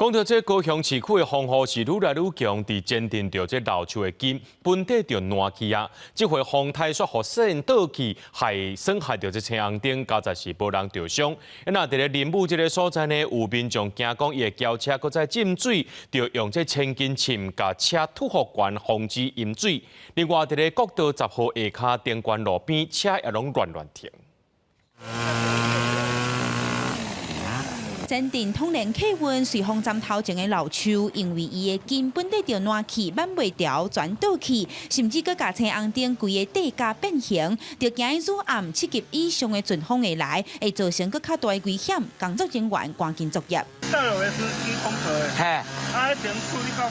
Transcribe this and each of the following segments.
讲到这高雄市区的风雨是愈来愈强，伫坚定着这老树的根本地就烂去啊！这回风台煞互线倒去，损害着这青红灯，加在是无人着伤。那伫咧林武这个所在呢，有民众惊讲伊的轿车搁再浸水，就用这千斤锭甲车吐护管防止淹水。另外，伫咧国道10号下骹电关路边，车也拢乱停。镇定通联客运随风站头前的老树，因为伊的根本地就烂去，挽袂掉，全倒去，甚至佮甲青红灯规个地价变形，就惊伊入暗7级以上的阵风会来，会造成佮较大的危险。工作人员赶紧作业。道路的是施工的，嘿，啊，一定处理到600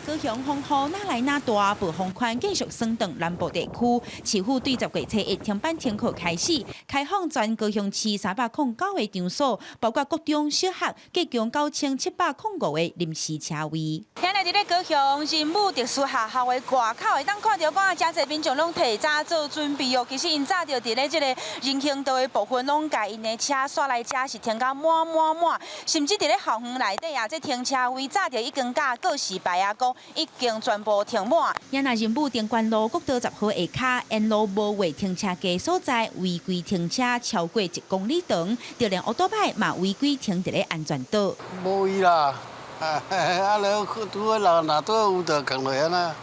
高雄风雨哪来哪大，暴风圈继续升到南部地区。市府对10月初1停班停课开始，开放全高雄市309个场所，包括国中小学，计共9705个临时车位。今日伫咧高雄仁武特殊学校的外口，会当看到讲真侪民众拢提早做准备哦。其实因早就伫咧这个人行道的部分，拢甲因的车刷来车是停到满，甚至伫咧校园内底啊，这停车位早就已经甲告示牌啊讲。已经全部停满。也那仁武电关路国道10号下骹，沿路无违停车格所在，违规停车超过1公里长，就连奥多摆嘛违规停伫咧安全岛。无伊啦，啊，了拄好哪都有就扛落安啦。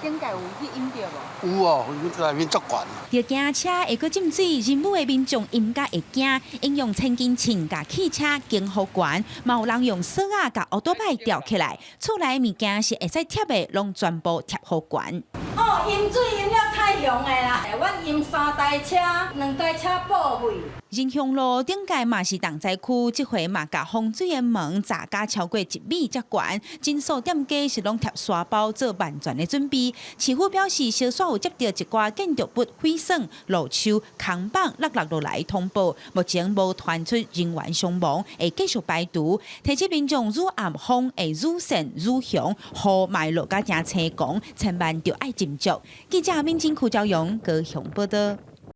顶界有去淹着无？有哦，内面足悬。着惊车会阁浸水，仁武的民众应该会惊，应用千斤锭甲汽车经护管，嘛有人用锁啊甲奥多摆吊起来，厝内物件是会使贴的，拢全部贴好管。哦，淹水淹了太凶的啦！阮淹3台车，2台车报废。仁雄路顶界嘛是重灾区，这回嘛甲风水的门砸加超过1米才悬，真数店家是拢贴沙包做万全的准备。市府表示，小煞有接到一寡建筑物毁损、路树、空板落落来通报，目前无传出人员伤亡，会继续排除。提醒民众入暗风会入线入凶，雨脉落甲正青光，千万着爱斟酌。记者民警苦朝阳高雄报道。